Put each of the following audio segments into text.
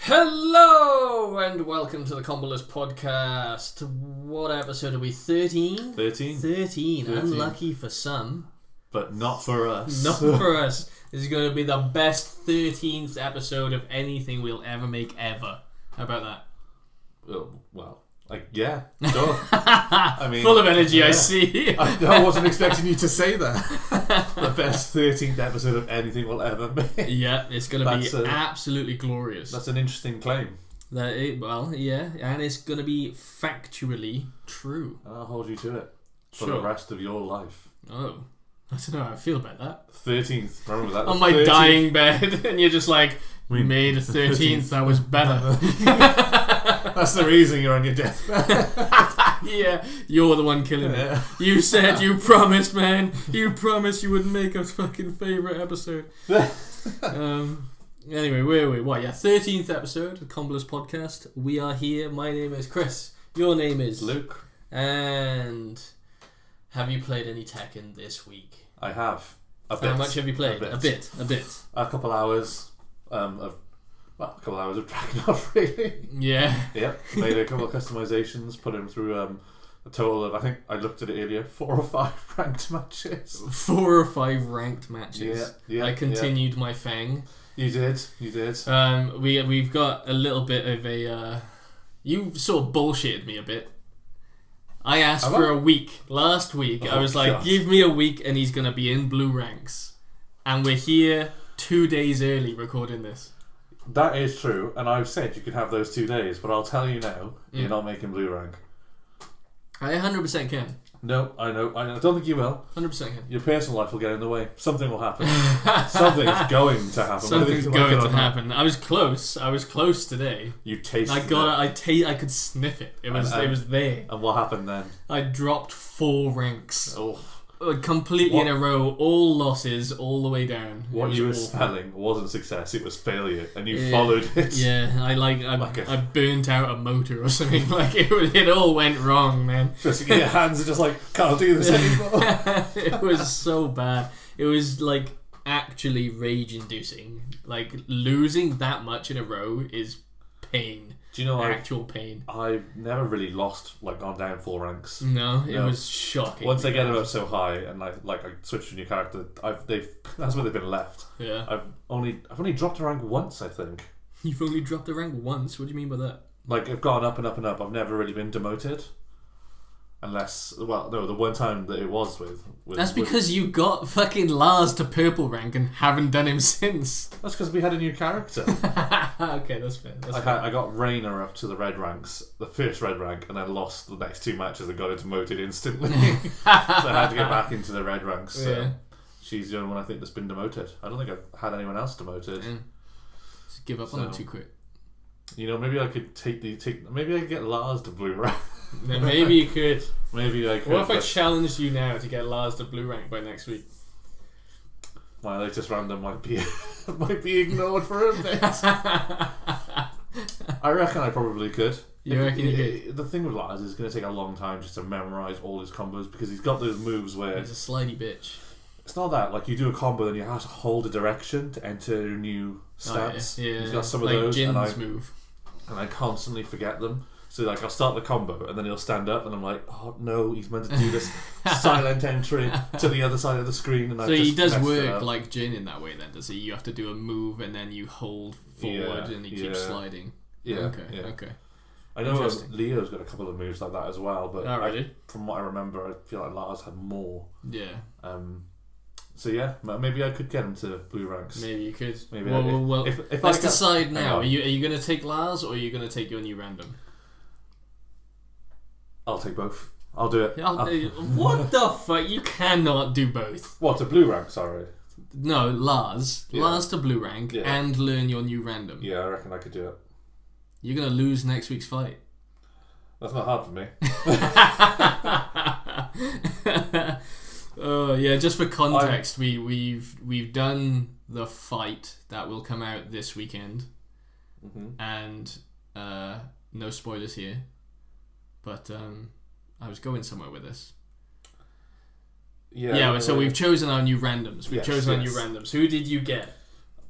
Hello and welcome to the Comboless podcast. What episode are we? 13? 13. Unlucky for some. But not for us. Not for us. This is going to be the best 13th episode of anything we'll ever make ever. How about that? Yeah, sure. I mean, full of energy, yeah. I see. I wasn't expecting you to say that. The best 13th episode of anything we'll ever make. Yeah, it's going to be absolutely glorious. That's an interesting claim. Yeah, and it's going to be factually true. And I'll hold you to it for the rest of your life. Oh, I don't know how I feel about that. 13th, remember that? On my 13th. Dying bed, and you're just like, we made a 13th, that was better. That's the reason you're on your deathbed. Yeah, you're the one killing it. You said, you promised, man. You promised you would make a fucking favourite episode. Anyway, where are we? What, 13th episode of the Comboless podcast. We are here. My name is Chris. Your name is Luke. And have you played any Tekken this week? I have. How much have you played? A bit. A couple hours of Dragonov, really. Yeah. Yep. Made a couple of customizations, put him through a total of, I think I looked at it earlier, 4 or 5 ranked matches. 4 or 5 ranked matches. Yeah. I continued my Fang. You did. We've got a little bit of a. You sort of bullshitted me a bit. I asked for a week last week. I was like, give me a week and he's gonna be in blue ranks, and we're here 2 days early recording this. That is true, and I've said you could have those 2 days, but I'll tell you now, you're not making blue rank. I 100% can. No, I know. I don't think you will. 100% can. Your personal life will get in the way. Something will happen. Something's going to happen. Something's going to happen. I was close today. You tasted it. I could sniff it. It was there. And what happened then? I dropped 4 ranks. Oh. Completely in a row, all losses, all the way down. What you were smelling wasn't success; it was failure, and you followed it. Yeah, I burnt out a motor or something. Like it all went wrong, man. Just your hands are just like, can't do this anymore. It was so bad. It was like actually rage-inducing. Like losing that much in a row is pain. Do you know actual pain? I've never really lost, gone down 4 ranks. No, it was shocking. Once I get them up so high, and I switch to a new character, that's where they've been left. Yeah. I've only dropped a rank once, I think. You've only dropped a rank once? What do you mean by that? I've gone up and up and up. I've never really been demoted. Unless, the one time that it was with that's because you got fucking Lars to purple rank and haven't done him since. That's because we had a new character. Okay, that's fair. I got Raynor up to the red ranks, the first red rank, and then lost the next 2 matches and got it demoted instantly. So I had to get back into the red ranks. So yeah. She's the only one I think that's been demoted. I don't think I've had anyone else demoted. Yeah. Just give up on it too quick. Maybe I could maybe I could get Lars to blue rank. Then maybe you could. Maybe I could. What if I challenged you now to get Lars to blue rank by next week? My latest random might be ignored for a bit. I reckon I probably could. You reckon you could? The thing with Lars is it's going to take a long time just to memorise all his combos because he's got those moves where he's a slidey bitch. It's not that, you do a combo and you have to hold a direction to enter new stats. Oh, yeah. He's got some of those. Jin's move. And I constantly forget them. So I'll start the combo and then he'll stand up and I'm like, oh no, he's meant to do this silent entry to the other side of the screen. And so he does work like Jin in that way then, does he? You have to do a move and then you hold forward and he keeps sliding. Yeah. Okay. I know Leo's got a couple of moves like that as well, but really? From what I remember, I feel like Lars had more. Yeah. So yeah, maybe I could get him to blue ranks. Maybe you could. Maybe well, if let's decide now. Are you going to take Lars or are you going to take your new random? I'll take both. I'll do it. What the fuck? You cannot do both. What, to blue rank, sorry? No, Lars. Yeah. Lars to blue rank and learn your new random. Yeah, I reckon I could do it. You're going to lose next week's fight. That's not hard for me. Yeah, just for context, we've done the fight that will come out this weekend. Mm-hmm. And no spoilers here. But I was going somewhere with this. Yeah, so we've chosen our new randoms. We've chosen our new randoms. Who did you get?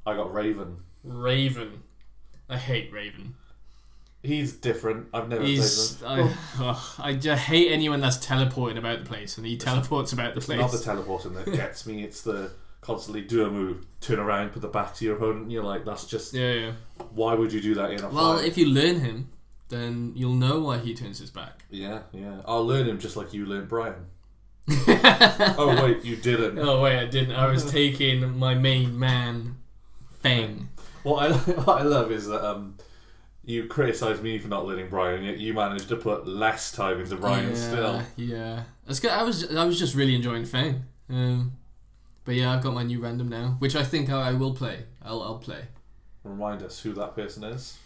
I got Raven. I hate Raven. He's different. I've never played him. I just hate anyone that's teleporting about the place, and he teleports about the place. It's not the teleporting that gets me. It's the constantly do a move, turn around, put the back to your opponent, and you're like, that's just... Yeah. Why would you do that in a fight? Well, if you learn him, then you'll know why he turns his back. Yeah. I'll learn him just like you learned Brian. Oh, wait, you didn't. Oh, wait, I didn't. I was taking my main man, Fang. What I love is that you criticise me for not learning Brian, yet you managed to put less time into Brian still. Yeah. That's good. I was just really enjoying Fang. But yeah, I've got my new random now, which I think I will play. I'll play. Remind us who that person is.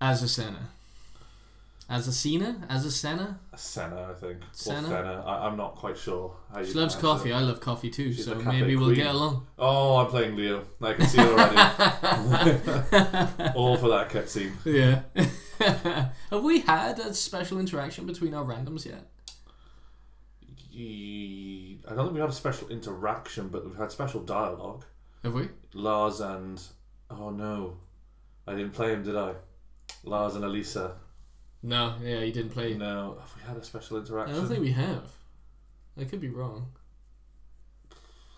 As a Senna. As a Senna? As a Senna? A Senna, I think. Senna? Or Fenna. I'm not quite sure how you She loves coffee. I love coffee too, She's so the cafe maybe we'll queen. get along. Oh, I'm playing Leo. I can see it already. All for that cutscene. Yeah. Have we had a special interaction between our randoms yet? I don't think we had a special interaction, but we've had special dialogue. Have we? Lars and... Oh no. I didn't play him, did I? Lars and Elisa. No, yeah, you didn't play. No. Have we had a special interaction? I don't think we have. I could be wrong.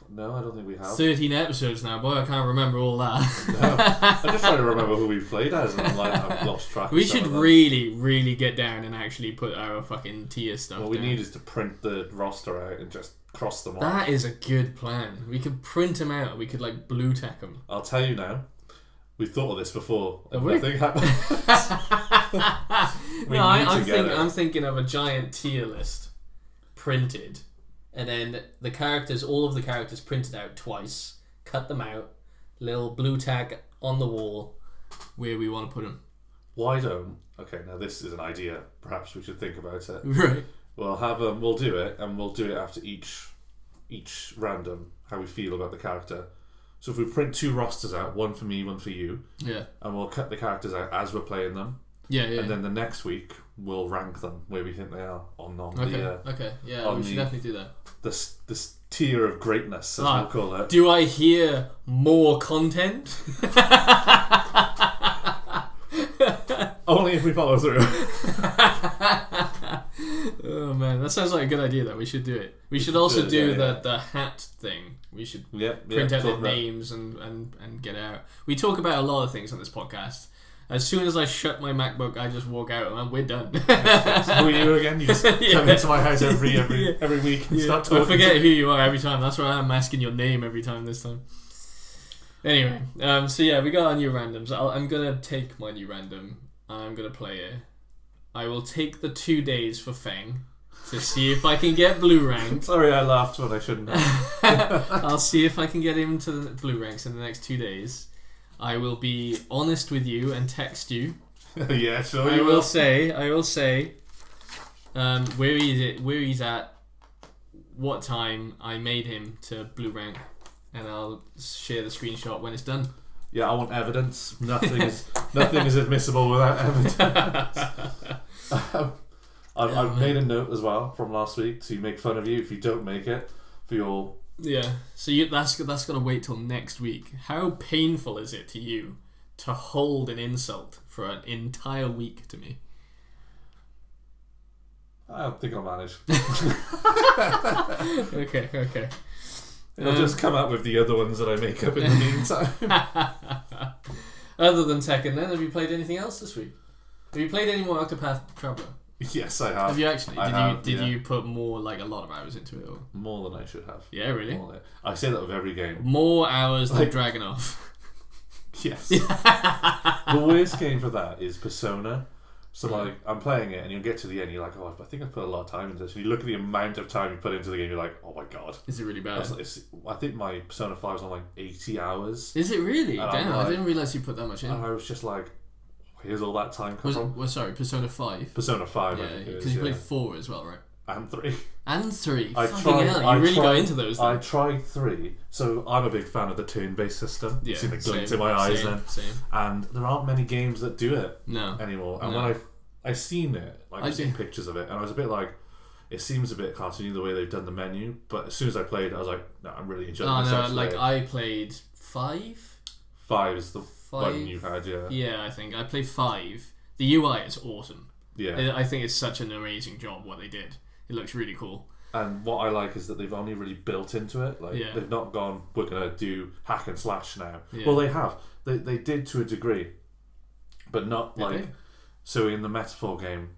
No, I don't think we have. 13 episodes now, boy, I can't remember all that. No. I'm just trying to remember who we've played as, and I've lost track. We should really get down and actually put our fucking tier stuff What we down. need is to print the roster out and just cross them off. That is a good plan. We could print them out. We could like blue tack them. I'll tell you now. We thought of this before. Have we? Nothing happened. No, I'm thinking of a giant tier list printed, and then the characters, all of the characters printed out twice, cut them out, little blue tag on the wall where we want to put them. Why don't? Okay, now this is an idea. Perhaps we should think about it. Right. We'll have we'll do it, and we'll do it after each random how we feel about the character. So if we print 2 rosters out, one for me, one for you, yeah, and we'll cut the characters out as we're playing them. Yeah. And then the next week we'll rank them where we think they are on okay, yeah, we should definitely do that. This tier of greatness, as we'll call it. Do I hear more content? Only if we follow through. Oh man, that sounds like a good idea though. We should do it. We should also do the hat thing. We should print out their names and get out. We talk about a lot of things on this podcast. As soon as I shut my MacBook, I just walk out and we're done. Who are you again? You just come into my house every week and start talking. I forget who you are every time. That's why I'm asking your name every time this time. Anyway, so yeah, we got our new randoms. I'm gonna take my new random and I'm gonna play it. I will take the 2 days for Feng to see if I can get blue ranked. Sorry, I laughed when I shouldn't have. I'll see if I can get him to the blue ranks in the next 2 days. I will be honest with you and text you. Yeah, sure. I will say, where he's at, what time I made him to blue rank, and I'll share the screenshot when it's done. Yeah, I want evidence. Nothing is admissible without evidence. I've made a note as well from last week to make fun of you if you don't make it for your... Yeah, so that's got to wait till next week. How painful is it to you to hold an insult for an entire week to me? I think I'll manage. Okay. I'll just come up with the other ones that I make up in the meantime. Other than Tekken, then, have you played anything else this week? Have you played any more Octopath Traveler? Yes, I have. Have you actually? Did you put more, like a lot of hours into it? Or? More than I should have. Yeah, really? I say that with every game. More hours than Dragunov. Yes. The worst game for that is Persona. So like, I'm playing it and you'll get to the end, you're like, oh, I think I've put a lot of time into this. And you look at the amount of time you put into the game, you're like, oh my god. Is it really bad? I think my Persona 5 is on like 80 hours. Is it really? And Damn, I didn't realise you put that much in. And I was just like, here's all that time come from. Well, sorry, Persona 5. Persona 5, yeah, because you played 4 as well, right? And 3. And 3. Fucking hell, you really got into those. I tried 3. So I'm a big fan of the turn-based system. Yeah, you see the glint in my eyes then. Same. And there aren't many games that do it No. anymore. And when I seen it, like I've seen pictures of it, and I was a bit like, it seems a bit cartoony the way they've done the menu. But as soon as I played, I was like, no, I'm really enjoying this. I played 5. 5 is the 5. One you've had, yeah. Yeah, I think I played 5. The UI is awesome. Yeah. I think it's such an amazing job what they did. It looks really cool. And what I like is that they've only really built into it. Like they've not gone, we're gonna do hack and slash now. Yeah. Well, they have. They did to a degree, but not so in the Metaphor game.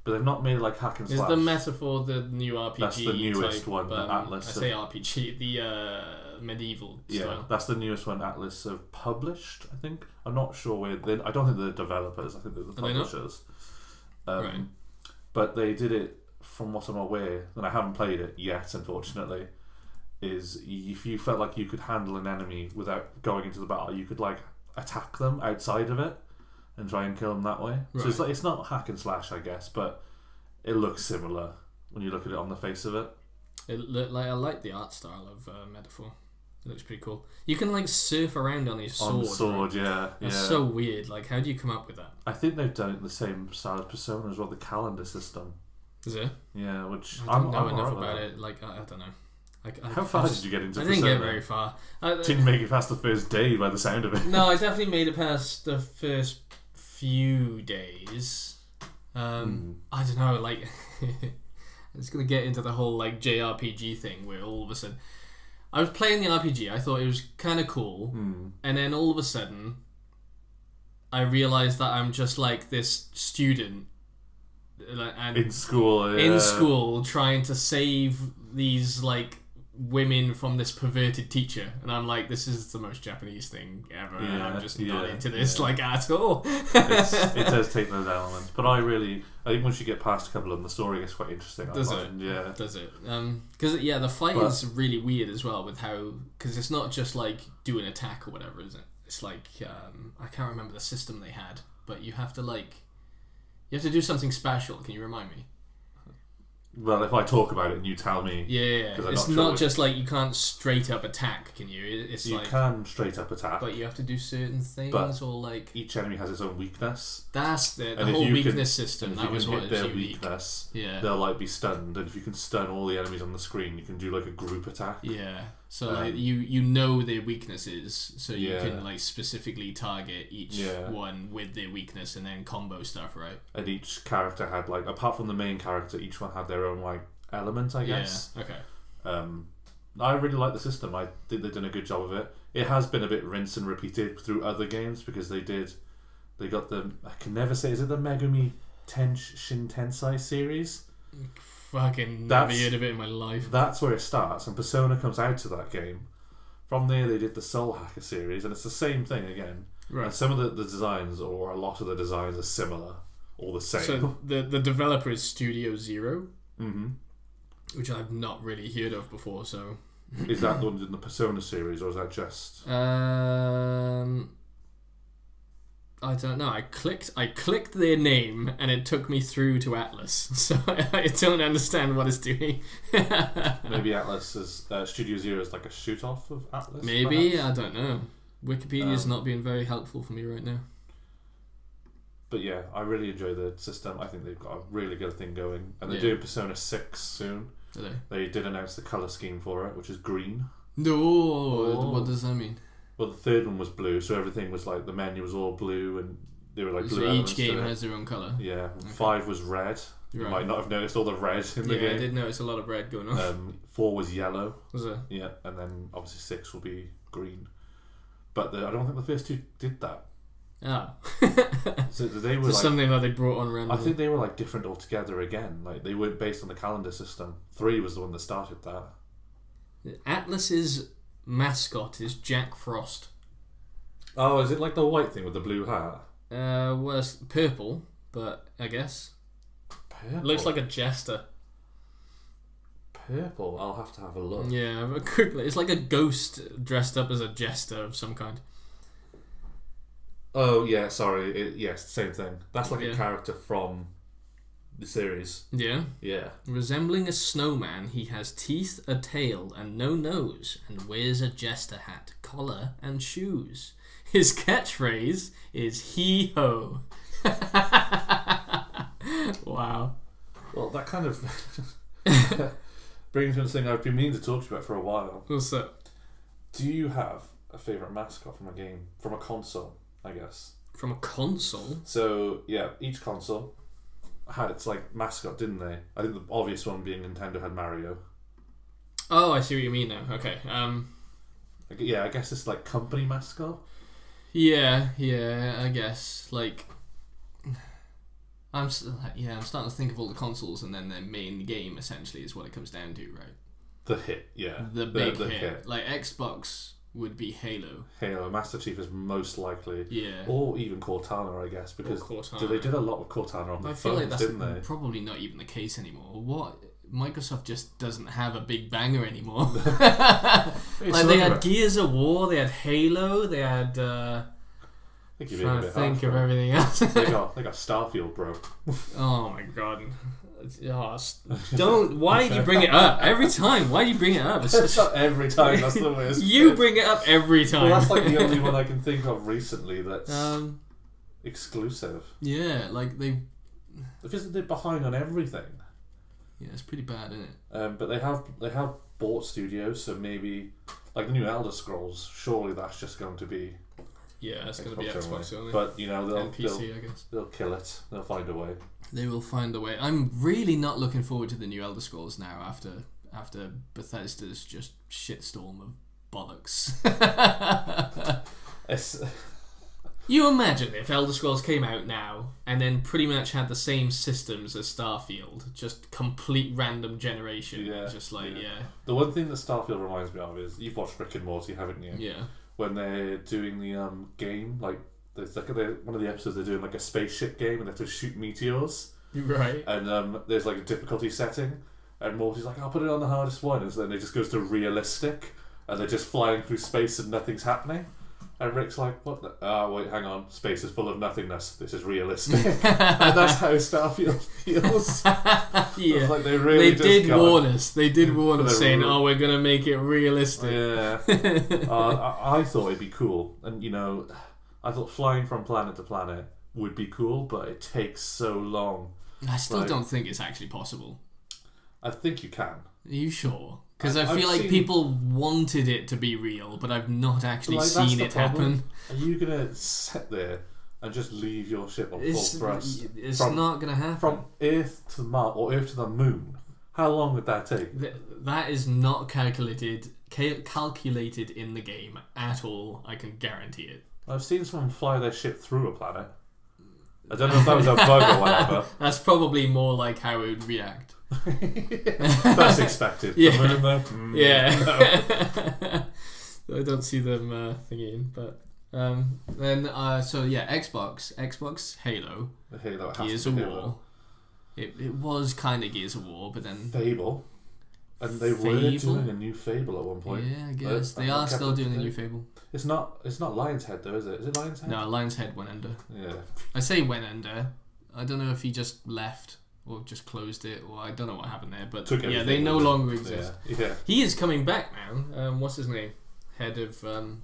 But they've not made it like hack and slash. Is the Metaphor the new RPG? That's the newest type, one. That Atlas. I say RPG, the medieval style. That's the newest one Atlas have published. I think. I'm not sure where. I don't think they're the developers. I think they're the publishers. Right. But they did it. From what I'm aware, and I haven't played it yet, unfortunately, is if you felt like you could handle an enemy without going into the battle, you could like attack them outside of it and try and kill them that way. Right. So it's like it's not hack and slash, I guess, but it looks similar when you look at it on the face of it. I like the art style of Metaphor. It looks pretty cool. You can like surf around on his sword. On the sword, right? Yeah. That's so weird. Like, how do you come up with that? I think they've done it in the same style as Persona as well. The calendar system. Is it? Yeah, which I don't know enough about it. Like, I don't know. How far did you get into Persona? I didn't get very far. Didn't make it past the first day by the sound of it. No, I definitely made it past the first few days. I don't know, like... it's going to get into the whole like JRPG thing where all of a sudden... I was playing the RPG, I thought it was kind of cool, and then all of a sudden I realised that I'm just like this student and in school trying to save these like women from this perverted teacher, and I'm like, this is the most Japanese thing ever, and I'm just not into this like at all. It does take those elements, but I think once you get past a couple of them, the story gets quite interesting. Does it? Yeah. Does it? Because the fighting's really weird as well with how, because it's not just like do an attack or whatever, is it? It's like I can't remember the system they had, but you have to do something special. Can you remind me? Well, if I talk about it and you tell me... Yeah. It's not just like you can't straight up attack, can you? It's you can straight up attack. But you have to do certain things, or like... Each enemy has its own weakness. That's the whole weakness system. That was what is their unique. Weakness, they'll like be stunned, and if you can stun all the enemies on the screen, you can do like a group attack. Yeah. So like, you know their weaknesses, so you can like specifically target each one with their weakness and then combo stuff, right? And each character had like, apart from the main character, each one had their own like element, I guess. Yeah. Okay. I really like the system. I think they've done a good job of it. It has been a bit rinse and repeated through other games because they got the, I can never say, is it the Megumi Shin Tensei series? Fucking never heard of it in my life. That's where it starts, and Persona comes out of that game. From there, they did the Soul Hacker series, and it's the same thing again. Right. And some of the designs, or a lot of the designs, are similar or the same. So the developer is Studio Zero, which I've not really heard of before. So is that the one in the Persona series, or is that just? I don't know. I clicked their name and it took me through to Atlas. So I don't understand what it's doing. Maybe Atlas is Studio Zero is like a shoot off of Atlas. Maybe, perhaps? I don't know. Wikipedia's not being very helpful for me right now. But yeah, I really enjoy the system. I think they've got a really good thing going, and they're doing Persona 6 soon. Are they? They did announce the color scheme for it, which is green. No, what does that mean? Well, the third one was blue, so everything was like the menu was all blue, and they were like blue. So each game has their own colour. Yeah, okay. 5 was red. You might not have noticed all the red in the game. Yeah, I did notice a lot of red going on. 4 was yellow. Was it? Yeah, and then obviously 6 will be green. But I don't think the first 2 did that. Oh. So they were like, something that they brought on randomly. I think they were like different altogether again. Like they weren't based on the calendar system. 3 was the one that started that. Atlas's mascot is Jack Frost. Oh, is it like the white thing with the blue hat? Well, it's purple, but I guess. Purple? Looks like a jester. Purple? I'll have to have a look. Yeah, but quickly. It's like a ghost dressed up as a jester of some kind. Oh, yeah, sorry. Yes, same thing. That's like a character from the series. Yeah? Yeah. Resembling a snowman, he has teeth, a tail, and no nose, and wears a jester hat, collar, and shoes. His catchphrase is hee-ho. Wow. Well, that kind of brings me to the thing I've been meaning to talk to you about for a while. What's that? Do you have a favourite mascot from a game, from a console? I guess. From a console? So, yeah, each console had its, like, mascot, didn't they? I think the obvious one being Nintendo had Mario. Oh, I see what you mean now. Okay. Yeah, I guess it's, like, company mascot? Yeah, I guess. Like... I'm starting to think of all the consoles, and then their main game essentially is what it comes down to, right? The hit, yeah. The big hit. Like Xbox would be Halo. Master Chief is most likely. Yeah. Or even Cortana, I guess, because they did a lot with Cortana on the phones, didn't they? Probably not even the case anymore. What? Microsoft just doesn't have a big banger anymore. Like they had Gears of War, they had Halo, they had. I think trying to think of everything else. they got Starfield, bro. Oh my god. Oh, don't. Why do you bring it up every time? Why do you bring it up? It's not every time. That's the way. You bring it up every time. Well, that's like the only one I can think of recently that's exclusive. Yeah, like they. Because they're behind on everything. Yeah, it's pretty bad, isn't it? But they have bought studios, so maybe like the new Elder Scrolls. Surely that's just going to be. Yeah, it's going to be Xbox only. But you know they'll PC, I guess. They'll kill it. They'll find a way. They will find a way. I'm really not looking forward to the new Elder Scrolls now. After Bethesda's just shitstorm of bollocks. You imagine if Elder Scrolls came out now and then pretty much had the same systems as Starfield, just complete random generation. Yeah, just like The one thing that Starfield reminds me of is you've watched Rick and Morty, haven't you? Yeah. When they're doing the game, like there's like one of the episodes they're doing like a spaceship game and they have to shoot meteors. Right. And there's like a difficulty setting, and Morty's like, I'll put it on the hardest one, and then it just goes to realistic, and they're just flying through space and nothing's happening. And Rick's like, what the... wait, hang on. Space is full of nothingness. This is realistic. And that's how Starfield feels. Yeah. Like they really did warn us. They did warn us saying, we're going to make it realistic. Yeah. I thought it'd be cool. And, you know, I thought flying from planet to planet would be cool, but it takes so long. I still don't think it's actually possible. I think you can. Are you sure? Because I feel like people wanted it to be real, but I've not actually seen it happen. Are you going to sit there and just leave your ship on full thrust? It's not going to happen. From Earth to Mars, or Earth to the Moon, how long would that take? That is not calculated in the game at all, I can guarantee it. I've seen someone fly their ship through a planet. I don't know if that was a bug or whatever. That's probably more like how it would react. That's expected. Yeah. Yeah. I don't see them thinking, but then Xbox, Halo, Gears of War. It was kind of Gears of War, but then Fable, and they were doing a new Fable at one point. Yeah, I guess they are still doing a new Fable. It's not Lion's Head though, is it? Is it Lion's Head? No, Lion's Head went under. Yeah. I say went under. I don't know if he just left or just closed it, or I don't know what happened there. But yeah, they no longer exist. Yeah. He is coming back now. What's his name? Head of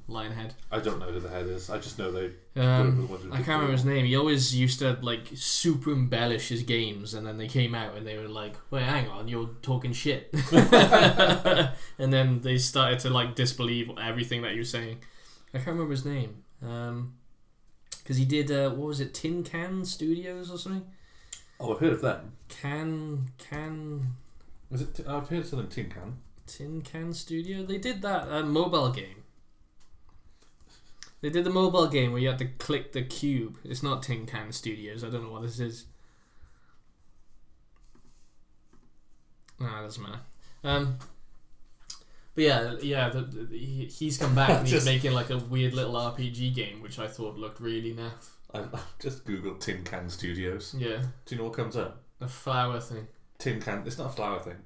Lionhead. I don't know who the head is. I just know they. I can't remember his name. He always used to like super embellish his games, and then they came out and they were like, "Wait, hang on, you're talking shit," and then they started to like disbelieve everything that he was saying. I can't remember his name. Because he did what was it, Tin Can Studios or something? Oh, I've heard of them. Can Was it? I've heard of something Tin Can. Tin Can Studio. They did that mobile game. They did the mobile game where you had to click the cube. It's not Tin Can Studios. I don't know what this is. It doesn't matter. But he's come back and he's making like a weird little RPG game, which I thought looked really naff. I've just googled Tin Can Studios. Yeah. Do you know what comes up? A flower thing. Tin Can. It's not a flower thing.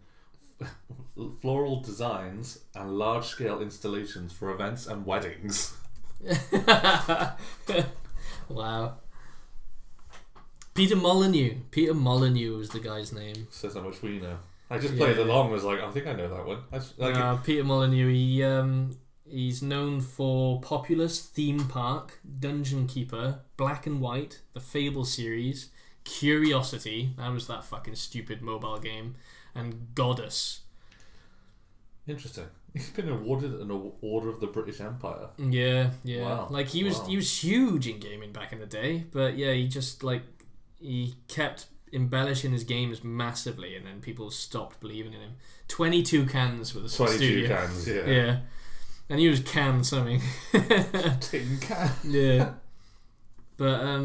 Floral designs and large-scale installations for events and weddings. Wow. Peter Molyneux. Peter Molyneux is the guy's name. Says how much we know. I just played along. Was like, I think I know that one. Peter Molyneux. He's known for Populous, Theme Park, Dungeon Keeper, Black and White, the Fable series, Curiosity. That was that fucking stupid mobile game, and Goddess. Interesting. He's been awarded an Order of the British Empire. Yeah. Wow. Like he was huge in gaming back in the day, but yeah, he just he kept embellishing his games massively, and then people stopped believing in him. 22 cans for the 22 studio. cans, yeah. Yeah. And he was can something. Tin can. Yeah. But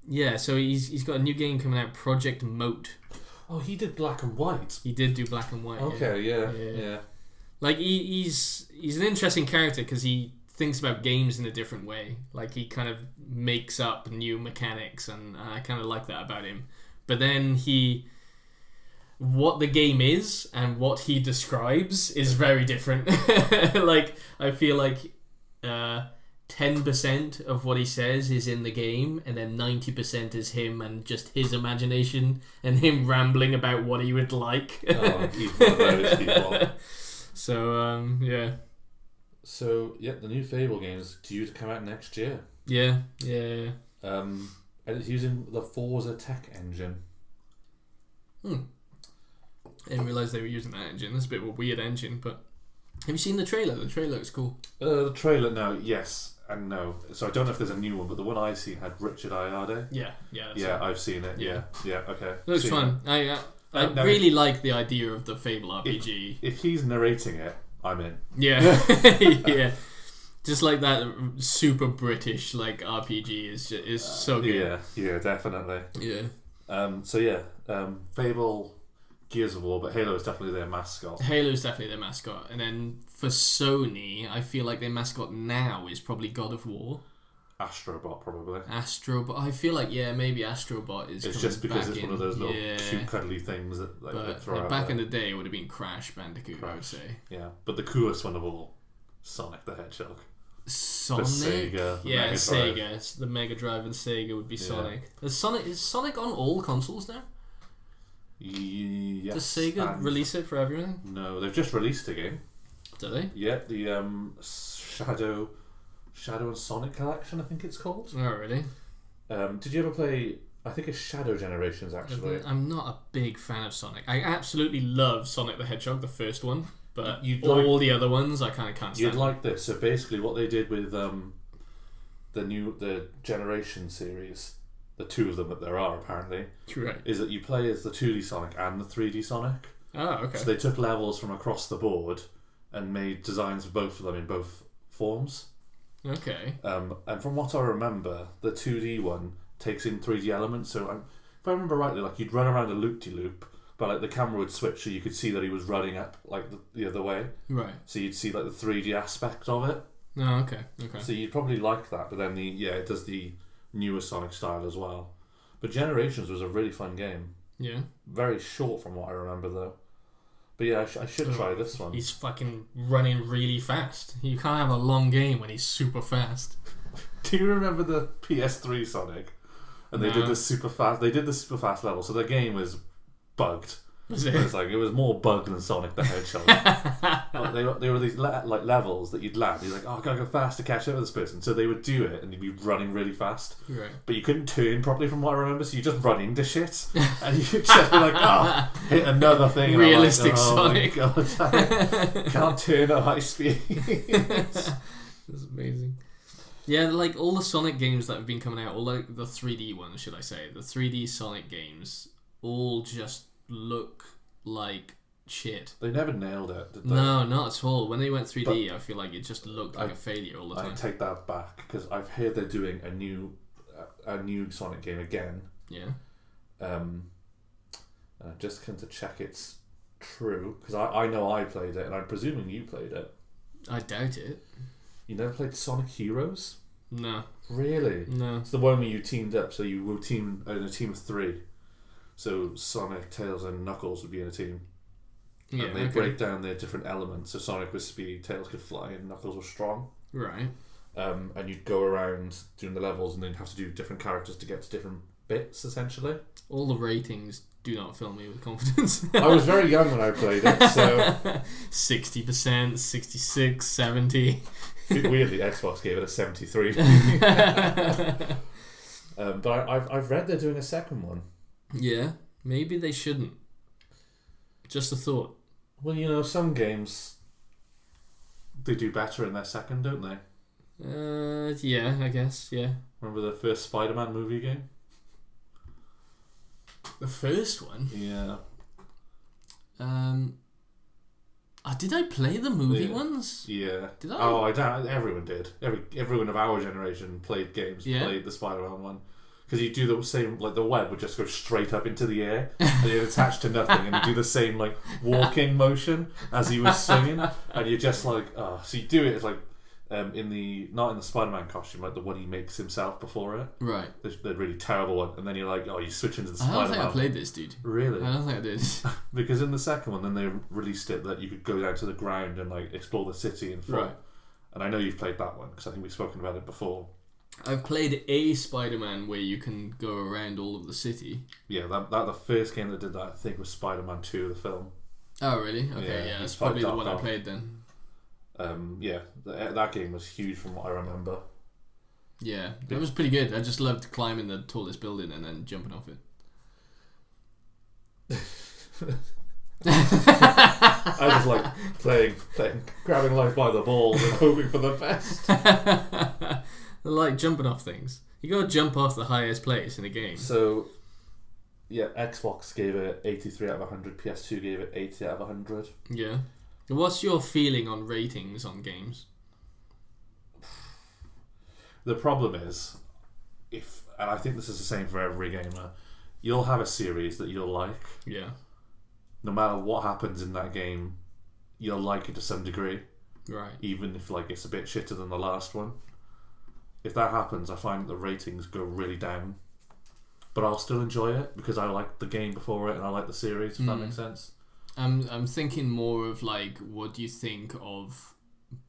yeah, so he's got a new game coming out, Project Moat. Oh, he did Black and White. He did do Black and White. Okay, yeah. Like he's an interesting character because he thinks about games in a different way. Like he kind of makes up new mechanics, and I kind of like that about him. But then what the game is and what he describes is very different. Like I feel like 10% of what he says is in the game, and then 90% is him and just his imagination and him rambling about what he would like. Oh, he's one of those people. So yeah. So yeah, the new Fable game is due to come out next year. Yeah. And it's using the Forza Tech engine. I didn't realise they were using that engine. That's a bit of a weird engine, but have you seen the trailer? The trailer looks cool. The trailer, no, yes and no. So I don't know if there's a new one, but the one I've seen had Richard Ayoade. Yeah. I've seen it. Yeah, okay. It looks fun. I really like the idea of the Fable RPG. If he's narrating it, I'm in. Yeah, yeah. Just like that super British like RPG is so good. Yeah, definitely. Yeah. Fable, Gears of War, but Halo is definitely their mascot. Halo's definitely their mascot, and then for Sony, I feel like their mascot now is probably God of War. Astrobot, probably. Astrobot. I feel like maybe Astrobot is. It's just because it's one of those little cute, cuddly things that they throw out. Back in the day, it would have been Crash Bandicoot. I would say. Yeah, but the coolest one of all, Sonic the Hedgehog. Sonic. The Sega. The Mega Sega. Drive. It's the Mega Drive and Sega would be Sonic. Is Sonic on all consoles now? Yes. Does Sega release it for everything? No, they've just released a game. Do they? Yeah, the Shadow and Sonic Collection, I think it's called. Oh, really? Did you ever play? I think it's Shadow Generations, actually. I'm not a big fan of Sonic. I absolutely love Sonic the Hedgehog, the first one, but all the other ones I kind of can't stand. You'd like this. So basically, what they did with the Generation series, the two of them that there are apparently, right, is that you play as the 2D Sonic and the 3D Sonic. Oh, okay. So they took levels from across the board and made designs of both of them in both forms. Okay. And from what I remember, the 2D one takes in 3D elements. So if I remember rightly, like you'd run around a loop-de-loop, but like the camera would switch so you could see that he was running up like the other way. Right. So you'd see like the 3D aspect of it. Oh, okay. So you'd probably like that, but then it does the newer Sonic style as well. But Generations was a really fun game. Yeah. Very short from what I remember though. But yeah, I should try this one. He's fucking running really fast. You can't have a long game when he's super fast. Do you remember the PS3 Sonic? And they did the super fast. They did the super fast level, so the game was bugged. Was it? It was more bugged than Sonic the Hedgehog. they were these levels that you'd land. You're like, oh, I gotta go fast to catch up with this person. So they would do it, and you'd be running really fast. Right. But you couldn't turn properly, from what I remember. So you just run into shit, and you just be like, oh, hit another thing. And realistic like, oh, Sonic. My God, I can't turn at high speed. That's amazing. Yeah, like all the Sonic games that have been coming out, all like the 3D ones, should I say, the 3D Sonic games, all just look like shit. They never nailed it, did they? No, not at all. When they went 3D, I feel like it just looked like a failure all the time. I take that back, because I've heard they're doing a new Sonic game again. Yeah. And I just came to check it's true, because I know I played it, and I'm presuming you played it. I doubt it. You never played Sonic Heroes? No. Really? No. It's the one where you teamed up, so you were in a team of 3. So Sonic, Tails, and Knuckles would be in a team. Yeah, and they break down their different elements. So Sonic was speed, Tails could fly, and Knuckles was strong. Right. And you'd go around doing the levels, and then you'd have to do different characters to get to different bits, essentially. All the ratings do not fill me with confidence. I was very young when I played it, so 60%, 66, 70. Weirdly, Xbox gave it a 73. But I've read they're doing a second one. Yeah, maybe they shouldn't. Just a thought. Well, some games they do better in their second, don't they? Yeah, I guess, yeah. Remember the first Spider-Man movie game? The first one? Yeah. Did I play the movie ones? Yeah. Did I? Oh, I don't. Everyone did. Everyone of our generation played games. Played the Spider-Man one. Because you do the same, like the web would just go straight up into the air, and you're attached to nothing, and you do the same like walking motion as he was swinging, and you're just like, oh. So you do it, it's like not in the Spider-Man costume, like the one he makes himself before it. Right. The really terrible one, and then you're like, oh, you switch into the Spider-Man. I don't think I played this, dude. Really? I don't think I did. Because in the second one, then they released it that you could go down to the ground and like explore the city and right. And I know you've played that one because I think we've spoken about it before. I've played a Spider-Man where you can go around all of the city. Yeah, that the first game that did that I think was Spider-Man 2, the film. Oh really? Okay, yeah, that's probably the one I played then. Yeah, that game was huge from what I remember. Yeah, that was pretty good. I just loved climbing the tallest building and then jumping off it. I just like playing, grabbing life by the balls and hoping for the best. I like jumping off things. You gotta jump off the highest place in a game. So, yeah, Xbox gave it 83 out of 100, PS2 gave it 80 out of 100. Yeah. What's your feeling on ratings on games? The problem is, and I think this is the same for every gamer, you'll have a series that you'll like. Yeah. No matter what happens in that game, you'll like it to some degree. Right. Even if like it's a bit shitter than the last one. If that happens, I find that the ratings go really down. But I'll still enjoy it because I liked the game before it and I like the series, if that makes sense. I'm thinking more of like, what do you think of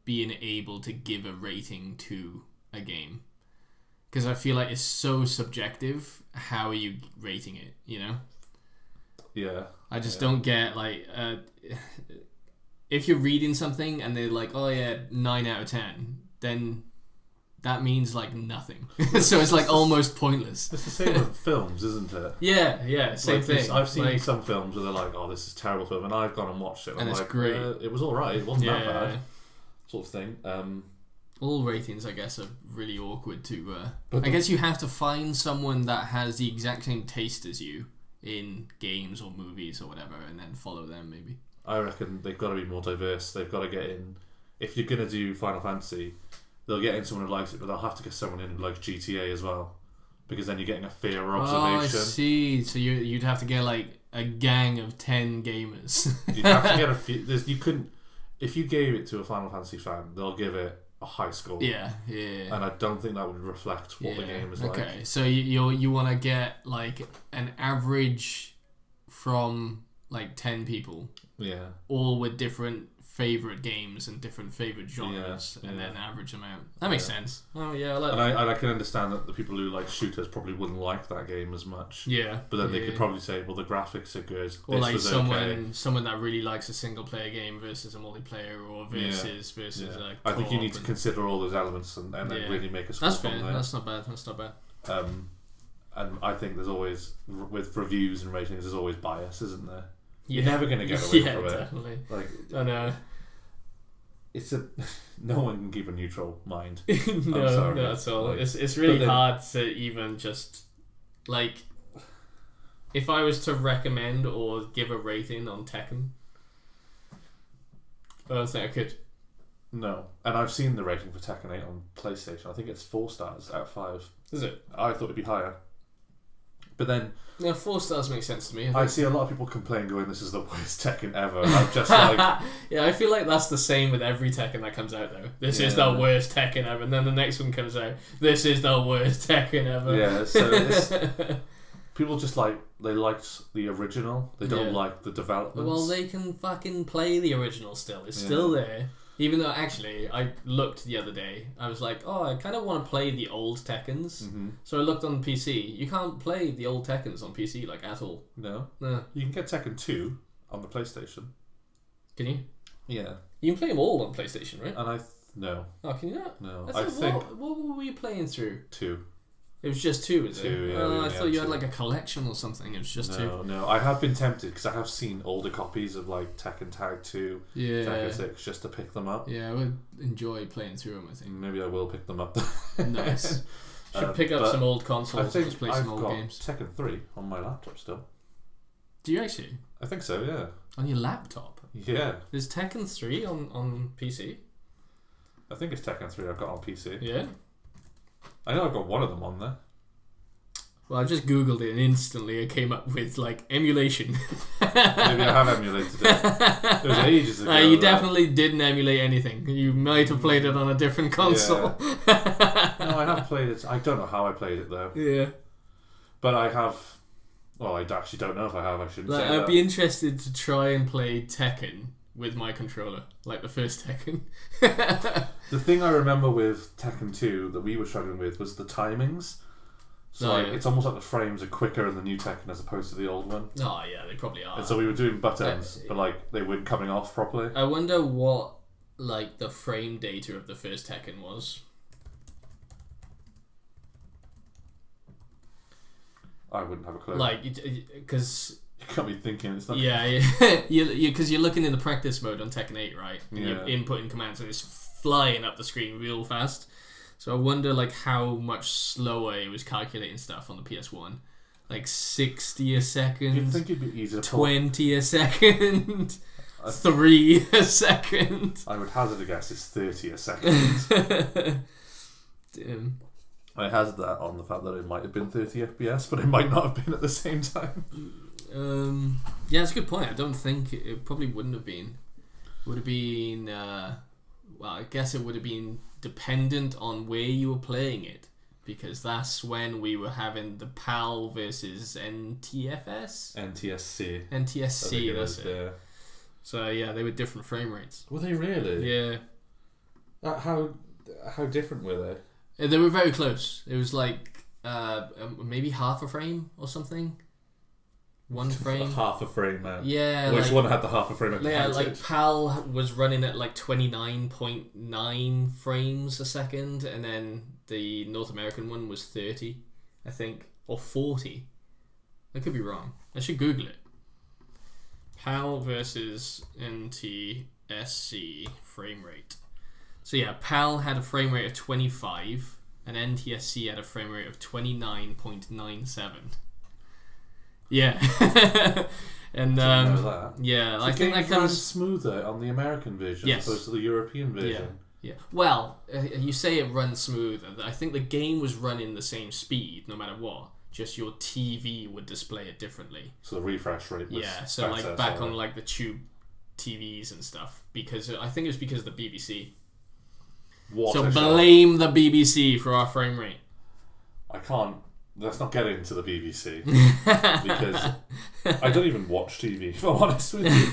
being able to give a rating to a game? Because I feel like it's so subjective. How are you rating it, you know? Yeah. I just don't get, like, if you're reading something and they're like, oh yeah, 9 out of 10, then that means like nothing. So it's like almost pointless. It's the same with films, isn't it? Yeah, same thing. I've seen some films where they're like, oh, this is a terrible film, and I've gone and watched it. And it's like, great. It was alright, it wasn't that bad. Sort of thing. All ratings, I guess, are really awkward to... I guess you have to find someone that has the exact same taste as you in games or movies or whatever, and then follow them, maybe. I reckon they've got to be more diverse. They've got to get in... If you're going to do Final Fantasy, they'll get in someone who likes it, but they'll have to get someone in who likes GTA as well. Because then you're getting a fairer observation. Oh, I see. So you'd have to get, like, a gang of 10 gamers. You'd have to get a few... You couldn't... If you gave it to a Final Fantasy fan, they'll give it a high score. Yeah. And I don't think that would reflect what the game is like. Okay, so you want to get like an average from like 10 people. Yeah. All with different favourite games and different favourite genres, and then average them out. That makes sense. Oh yeah, I like that. And I can understand that the people who like shooters probably wouldn't like that game as much. Yeah. But then they could probably say, well, the graphics are good. Or this like was someone that really likes a single player game versus a multiplayer, or versus like. I think you need to consider all those elements and then really make a score. That's fair. That's not bad. And I think there's always, with reviews and ratings, there's always bias, isn't there? Yeah. You're never going to get away from it. Definitely. Like, I know. No one can keep a neutral mind. No, not at all. Like, it's really hard to even just like. If I was to recommend or give a rating on Tekken, I don't think I could. No, and I've seen the rating for Tekken 8 on PlayStation. I think it's 4 stars out of 5. Is it? I thought it'd be higher. But then... Yeah, 4 stars makes sense to me. I see a lot of people complain going, this is the worst Tekken ever. And I'm just like... Yeah, I feel like that's the same with every Tekken that comes out, though. This is the worst Tekken ever. And then the next one comes out, this is the worst Tekken ever. Yeah, so it's... People just like... They liked the original. They don't like the developments. Well, they can fucking play the original still. It's still there. Even though, actually, I looked the other day. I was like, oh, I kind of want to play the old Tekkens. Mm-hmm. So I looked on PC. You can't play the old Tekkens on PC, like, at all. No. You can get Tekken 2 on the PlayStation. Can you? Yeah. You can play them all on PlayStation, right? And no. Oh, can you not? No. I think... What were you playing through? 2. It was just 2, is it? 2, yeah. Oh, I thought you had like a collection or something. It was just 2. No. I have been tempted because I have seen older copies of like Tekken Tag 2, Tekken 6, just to pick them up. Yeah, I would enjoy playing through them, I think. Maybe I will pick them up. Nice. Should pick up some old consoles and just play some old games. Tekken 3 on my laptop still. Do you actually? I think so, yeah. On your laptop? Yeah. Is Tekken 3 on PC? I think it's Tekken 3 I've got on PC. Yeah. I know I've got one of them on there. Well, I just googled it and instantly it came up with like emulation. Maybe I have emulated it. It was ages ago. You definitely didn't emulate anything. You might have played it on a different console. Yeah. No, I have played it. I don't know how I played it though. Yeah. But I have. Well, I actually don't know if I have. I shouldn't say that. I'd be interested to try and play Tekken with my controller, like the first Tekken. The thing I remember with Tekken 2 that we were struggling with was the timings. So it's almost like the frames are quicker in the new Tekken as opposed to the old one. Oh yeah, they probably are. And so we were doing buttons, but like they weren't coming off properly. I wonder what like the frame data of the first Tekken was. I wouldn't have a clue. Like, because you can't be thinking it's not. Yeah, because you're looking in the practice mode on Tekken 8, right? And you're inputting commands and it's flying up the screen real fast. So I wonder like how much slower it was calculating stuff on the PS1. Like 60 a second. You'd think it'd be easier. 20 a second. 3 a second. I would hazard a guess it's 30 a second. Damn. I hazard that on the fact that it might have been 30 FPS, but it might not have been at the same time. Yeah, that's a good point. I don't think it probably wouldn't have been. Would have been. Well, I guess it would have been dependent on where you were playing it, because that's when we were having the PAL versus NTFS. NTSC. That's it. Yeah. So yeah, they were different frame rates. Were they really? Yeah. How different were they? They were very close. It was like maybe half a frame or something. 1 frame. Half a frame, man. Yeah. Which one had the half a frame? Yeah, like PAL was running at like 29.9 frames a second, and then the North American one was 30, I think, or 40. I could be wrong. I should Google it. PAL versus NTSC frame rate. So yeah, PAL had a frame rate of 25, and NTSC had a frame rate of 29.97. Yeah. And yeah, so I think that comes smoother on the American version as opposed to the European version. Yeah. Well, you say it runs smoother. I think the game was running the same speed no matter what. Just your TV would display it differently. So the refresh rate was so like back on like the tube TVs and stuff, because I think it was because of the BBC. So blame the BBC for our frame rate. I can't. Let's not get into the BBC because I don't even watch TV, if I'm honest with you.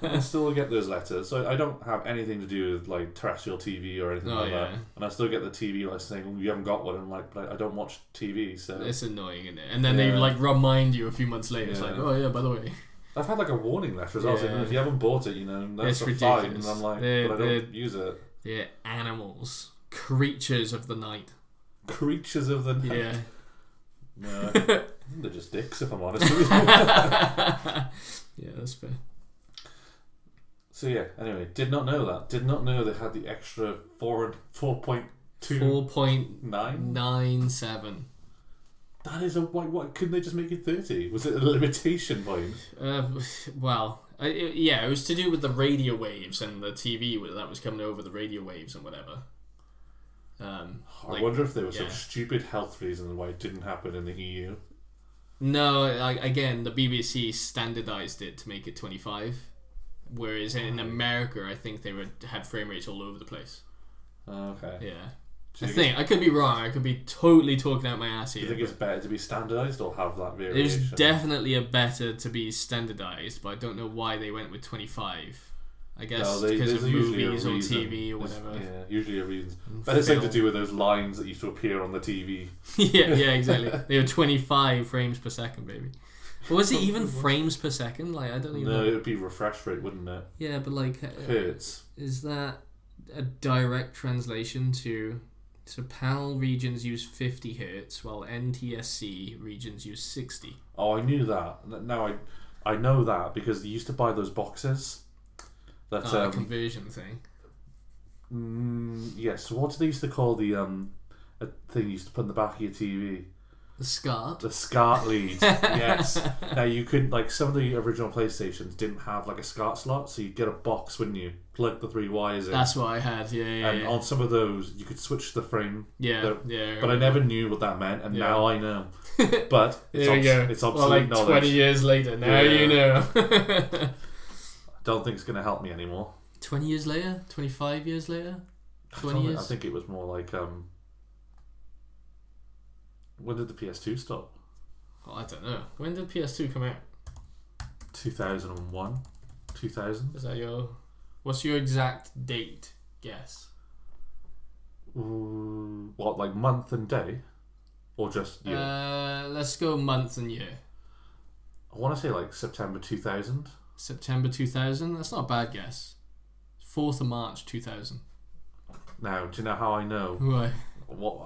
I still get those letters, so I don't have anything to do with like terrestrial TV or anything like that. And I still get the TV like saying, "Oh, you haven't got one." And I'm like, "But I don't watch TV." So it's annoying, isn't it? And then they like remind you a few months later. It's like, "Oh yeah, by the way." I've had like a warning letter as well saying, "If you haven't bought it, that's a fine." And I'm like, "But I don't use it." They're animals, creatures of the night. Creatures of the night. Yeah. No, they're just dicks, if I'm honest with you. Yeah, that's fair. So yeah, anyway, did not know that. Did not know they had the extra 4.2 4.97. That is what? Couldn't they just make it 30? Was it a limitation point? Well, it was to do with the radio waves and the TV that was coming over the radio waves and whatever. I wonder if there was some stupid health reason why it didn't happen in the EU. No, again, the BBC standardized it to make it 25, whereas in America, I think they had frame rates all over the place. Okay. Yeah. I could be wrong. I could be totally talking out my ass here. Do you think it's better to be standardized or have that variation? It was definitely better to be standardized, but I don't know why they went with 25. I guess because of movies or TV or whatever. Yeah, usually a reason. But it's something to do with those lines that used to appear on the TV. yeah, exactly. They were 25 frames per second, baby. But was it even frames per second? Like, I don't even know. No, it would be refresh rate, wouldn't it? Yeah, but like... Hertz. Is that a direct translation to So PAL regions use 50 hertz, while NTSC regions use 60. Oh, I knew that. Now I know that because they used to buy those boxes. That conversion thing. Yes. So what did they used to call the a thing you used to put in the back of your TV? The SCART? The SCART lead, yes. Now you could, like, some of the original PlayStations didn't have like a SCART slot, so you'd get a box, wouldn't you? Plug the 3 wires in. That's what I had, yeah. And on some of those, you could switch the frame. Yeah. But I never knew what that meant, and now I know. But it's it's obsolete well, like knowledge. 20 years later, now you know. I don't think it's going to help me anymore. 20 years later? 25 years later? 20 years? I think it was more like... when did the PS2 stop? Oh, I don't know. When did PS2 come out? 2001? 2000? Is that your... What's your exact date guess? What, like month and day? Or just year? Let's go month and year. I want to say like September 2000. September 2000? That's not a bad guess. 4th of March 2000. Now, do you know how I know? Why?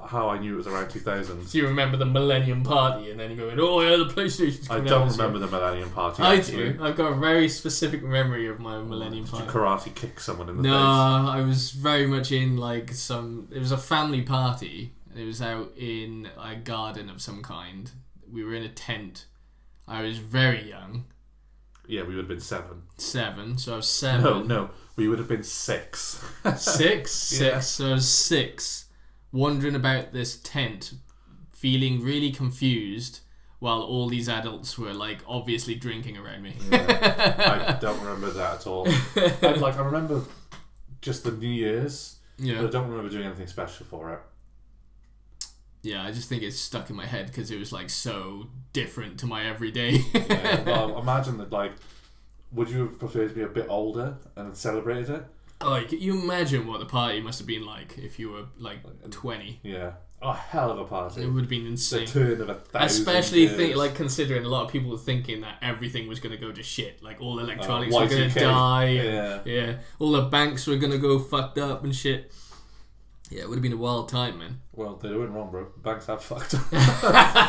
How I knew it was around 2000? Do you remember the Millennium Party and then you're going, oh yeah, the PlayStation's coming out? I don't remember the Millennium Party, I actually. do. I've got a very specific memory of my Millennium Party. Did you karate kick someone in the face? No, I was very much in like it was a family party. It was out in a garden of some kind. We were in a tent. I was very young. Yeah, we would have been 7. 7, so I was 7. No, we would have been 6. 6? Yeah. 6, so I was 6. Wandering about this tent, feeling really confused, while all these adults were like obviously drinking around me. Yeah, I don't remember that at all. I remember just the New Year's, but I don't remember doing anything special for it. Yeah, I just think it's stuck in my head because it was like so different to my everyday. Yeah, well, imagine that. Like, would you have preferred to be a bit older and celebrated it? Oh, can you imagine what the party must have been like if you were like 20? Yeah. Oh, hell of a party. It would have been insane. The turn of 1,000 Especially years. considering a lot of people were thinking that everything was going to go to shit. Like all electronics were going to die. Yeah. All the banks were going to go fucked up and shit. Yeah, it would have been a wild time, man. Well, they weren't wrong, bro. Banks have fucked up.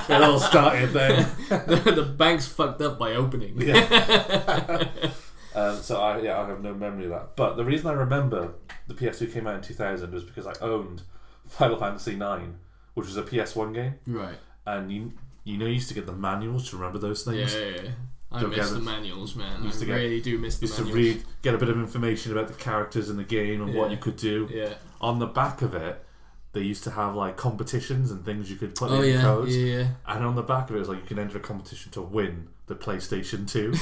It all started then. The banks fucked up by opening. Yeah. So I have no memory of that. But the reason I remember the PS2 came out in 2000 was because I owned Final Fantasy 9, which was a PS1 game. Right. And you used to get the manuals to remember those things. Yeah. I miss the manuals, man. I really do miss the manuals. Used to get a bit of information about the characters in the game and what you could do. Yeah. On the back of it, they used to have like competitions and things you could put in codes. Yeah. And on the back of it was like you can enter a competition to win the PlayStation 2.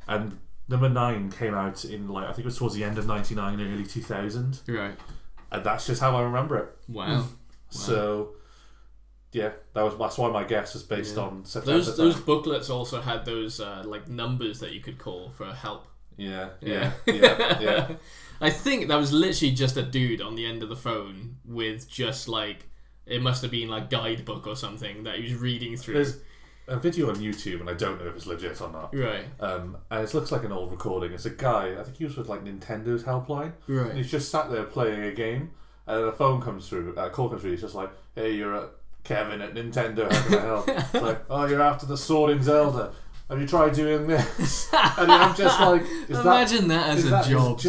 And number 9 came out in like I think it was towards the end of 99, early 2000. Right. And that's just how I remember it. Wow. So yeah, that's why my guess was based on September. Those booklets also had those like numbers that you could call for help. Yeah. I think that was literally just a dude on the end of the phone with just like it must have been like guidebook or something that he was reading through. There's a video on YouTube, and I don't know if it's legit or not. Right. And it looks like an old recording. It's a guy. I think he was with like Nintendo's helpline. Right. And he's just sat there playing a game, and a phone comes through. A call comes through. He's just like, "Hey, you're Kevin at Nintendo. How can I help?" It's like, "Oh, you're after the sword in Zelda. Have you tried doing this?" And I'm just like, imagine that as a job.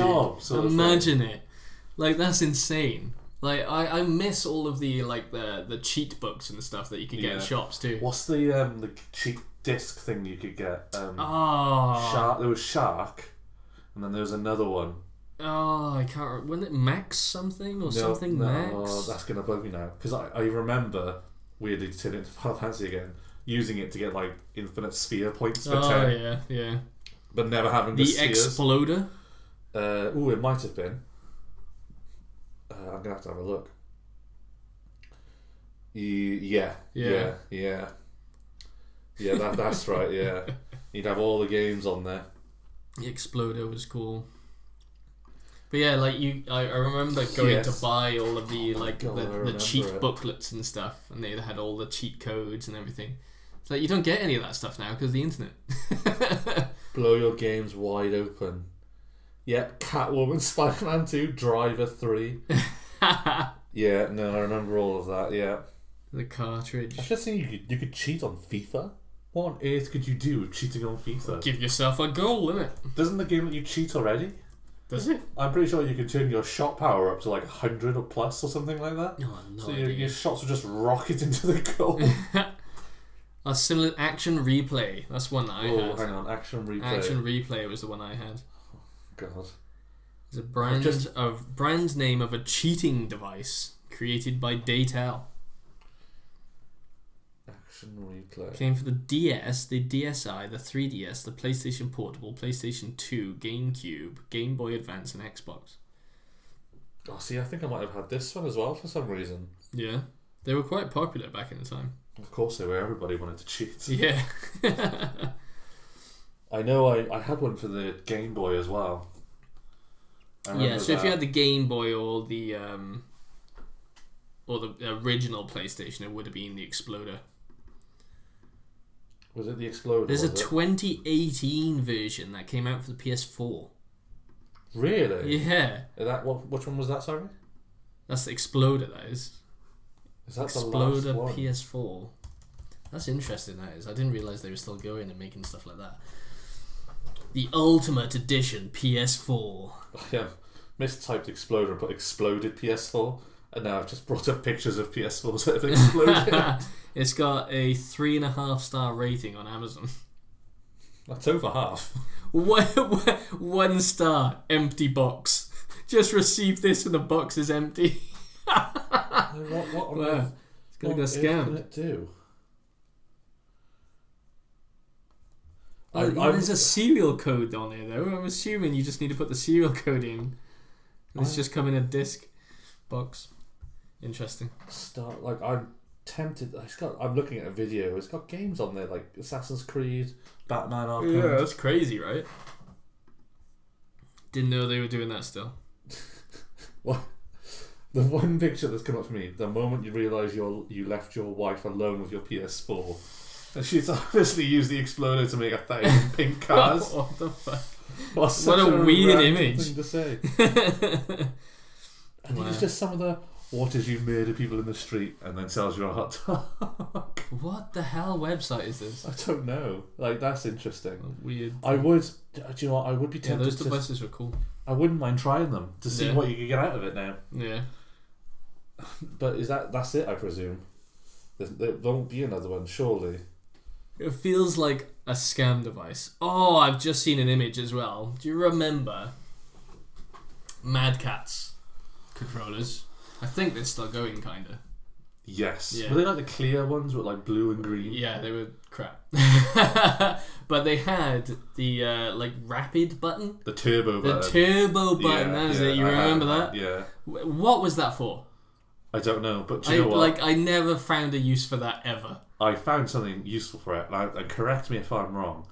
Imagine it. Like that's insane. Like I miss all of the like the cheat books and stuff that you could get in shops too. What's the cheap disc thing you could get? Shark. There was Shark, and then there was another one. Oh, I can't remember. Wasn't it Max something or something Max? Oh, that's gonna bug me now because I remember weirdly to turn it into Final Fantasy again, using it to get like infinite sphere points for 10. Yeah. But never having the spheres. Exploder. It might have been. I'm gonna have to have a look. Yeah. That's right. Yeah, you'd have all the games on there. The Exploder was cool. But yeah, like I remember going to buy all of the like the cheat booklets and stuff, and they had all the cheat codes and everything. It's like you don't get any of that stuff now because of the internet. Blow your games wide open. Yep, Catwoman, Spider-Man 2, Driver 3. Yeah, no, I remember all of that. Yeah. The cartridge. I just think you could cheat on FIFA. What on earth could you do with cheating on FIFA? Give yourself a goal, innit? Doesn't the game let you cheat already? Does it? I'm pretty sure you can turn your shot power up to like 100 or plus or something like that. Oh, no so idea. your shots will just rocket into the goal. A similar action replay. That's one that I had. Oh, hang on, action replay. Action replay was the one I had. God. It's a brand name of a cheating device created by Daytel. Action replay. Came for the DS, the DSi, the 3DS, the PlayStation Portable, PlayStation 2, GameCube, Game Boy Advance, and Xbox. Oh, see, I think I might have had this one as well for some reason. Yeah. They were quite popular back in the time. Of course they were. Everybody wanted to cheat. Yeah. I know I had one for the Game Boy as well. Yeah, so if you had the Game Boy or the original PlayStation, it would have been the Exploder. Was it the Exploder? There's a 2018 version that came out for the PS4. Really? Yeah. Which one was that, sorry? That's the Exploder, that is. Is that Exploder the last one? PS4. That's interesting, that is. I didn't realise they were still going and making stuff like that. The Ultimate Edition PS4. Yeah, mistyped Exploder but exploded PS4, and now I've just brought up pictures of PS4s that have exploded. It's got a 3.5-star rating on Amazon. That's over half. 1 star, empty box. Just received this and the box is empty. What on earth? It's gonna go scam. What can it do? There's a serial code on there though. I'm assuming you just need to put the serial code in. And it's just come in a disc box. Interesting. I'm tempted. I'm looking at a video. It's got games on there like Assassin's Creed, Batman Arkham. Yeah, that's crazy, right? Didn't know they were doing that still. What? The one picture that's come up for me, the moment you realise you left your wife alone with your PS4, and she's obviously used the Exploder to make 1,000 pink cars. What the fuck? What a weird image. Thing to say. And it's just some of the what is you murder people in the street and then sells you a hot dog. What the hell website is this? I don't know. Like, that's interesting. Weird. I would. Do you know what? I would be tempted. Yeah, those devices were cool. I wouldn't mind trying them to see what you could get out of it now. Yeah. But that's it, I presume. There won't be another one, surely. It feels like a scam device. Oh, I've just seen an image as well. Do you remember Mad Catz controllers? I think they're still going, kinda. Yes. Yeah. Were they like the clear ones with like blue and green? Yeah, they were crap. But they had the like rapid button. The turbo button. The turbo button, that was it. You remember that? Yeah. What was that for? I don't know, but do you know what? Like, I never found a use for that ever. I found something useful for it, and correct me if I'm wrong,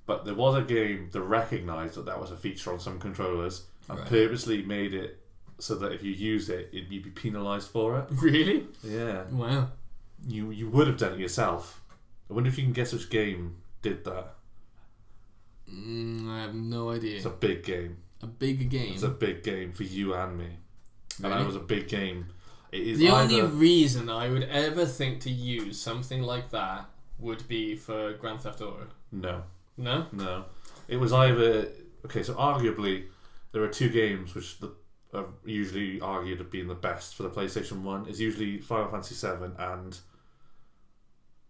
but there was a game that recognised that was a feature on some controllers and purposely made it so that if you use it, you'd be penalised for it. Really? Yeah. Wow. You would have done it yourself. I wonder if you can guess which game did that. I have no idea. It's a big game. A big game? It's a big game for you and me. Really? And that was a big game. It is the only reason I would ever think to use something like that would be for Grand Theft Auto. No. No? No. It was either... Okay, so arguably, there are two games which are usually argued as being the best for the PlayStation 1. It's usually Final Fantasy 7 and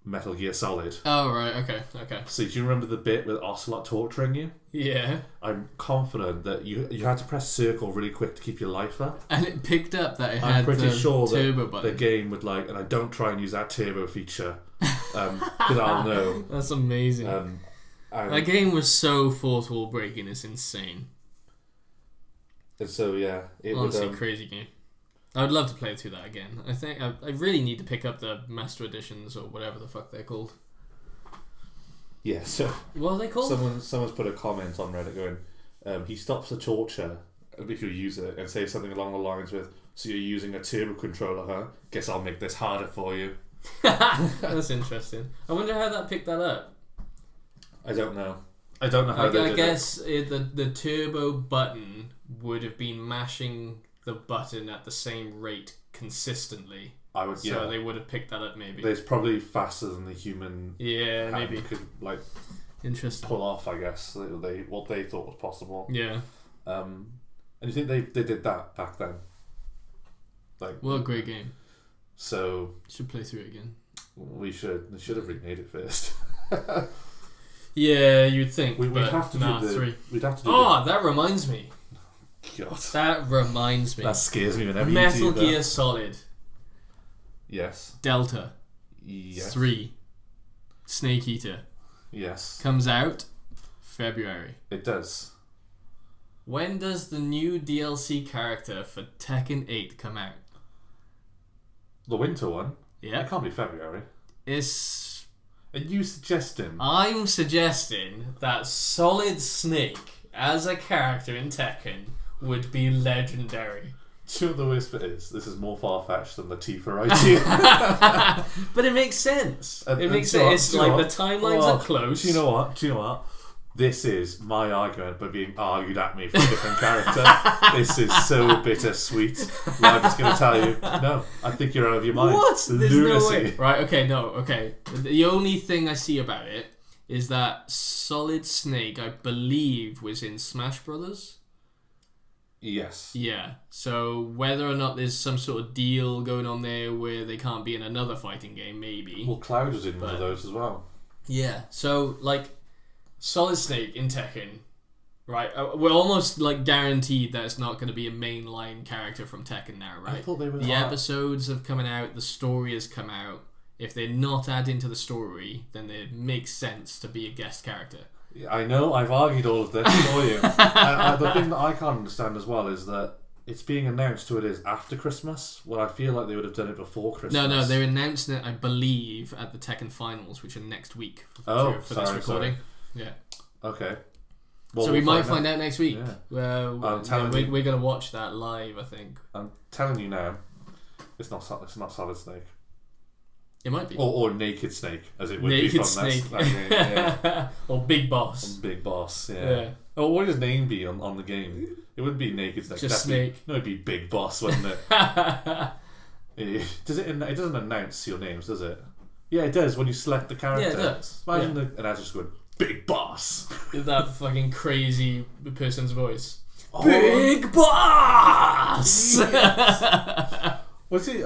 Metal Gear Solid. Oh, right, okay. So do you remember the bit with Ocelot torturing you? Yeah. I'm confident that you had to press circle really quick to keep your life up. And it picked up that it I'm had pretty the sure turbo that button. the game would like, and I don't try and use that turbo feature, because I'll know. That's amazing. That game was so fourth wall breaking, it's insane. And so, yeah. Honestly, crazy game. I would love to play through that again. I think I really need to pick up the Master Editions or whatever the fuck they're called. Yeah, so... What are they called? Someone's put a comment on Reddit going, he stops the torture if you use it and say something along the lines with, so you're using a turbo controller, huh? Guess I'll make this harder for you. That's interesting. I wonder how that picked that up. I don't know how they did I guess the turbo button would have been mashing the button at the same rate consistently. I would, yeah. So they would have picked that up maybe. It's probably faster than the human. Yeah, maybe could like interesting pull off. I guess what they thought was possible. Yeah. And you think they did that back then? Like, what a great game. So should play through it again. They should have remade it first. Yeah, you'd think. We'd have to do 3. We'd have to do. That reminds me. God. That reminds me. That scares me whenever Metal you do Gear that. Solid. Yes. Delta. Yes. 3. Snake Eater. Yes. Comes out February. It does. When does the new DLC character for Tekken 8 come out? The winter one? Yeah. It can't be February. Are you suggesting? I'm suggesting that Solid Snake as a character in Tekken would be legendary. Do you know what the worst bit is? This is more far-fetched than the Tifa idea. But it makes sense. It makes sense. It's like the timelines are close. Do you know what? This is my argument but being argued at me for a different character. This is so bittersweet. I'm just going to tell you, no, I think you're out of your mind. What? There's Lunacy. no way. Right, okay. The only thing I see about it is that Solid Snake, I believe, was in Smash Brothers. Yes. Yeah. So whether or not there's some sort of deal going on there where they can't be in another fighting game, maybe. Well, Cloud was in one of those as well. Yeah. So like Solid Snake in Tekken, right? We're almost like guaranteed that it's not going to be a mainline character from Tekken now, right? I thought they were. The episodes have coming out. The story has come out. If they're not adding to the story, then it makes sense to be a guest character. I know, I've argued all of this for you. The thing that I can't understand as well is that it's being announced who it is after Christmas. Well, I feel like they would have done it before Christmas. No, they're announcing it, I believe, at the Tekken Finals, which are next week for this recording. Yeah. Okay. Well, so we might find out next week. Yeah. We're going to watch that live, I think. I'm telling you now, it's not Solid Snake. It might be. Or Naked Snake, as it would Naked be from Snake. that game. Yeah. Or Big Boss. Big Boss, yeah. Oh, what would his name be on the game? It wouldn't be Naked Snake. Just Snake. No, it'd be Big Boss, wouldn't it? It doesn't announce your names, does it? Yeah, it does when you select the character. Yeah, it does. Imagine an actor just going, Big Boss! That fucking crazy person's voice. Oh, Big Boss! Yes. Well, see,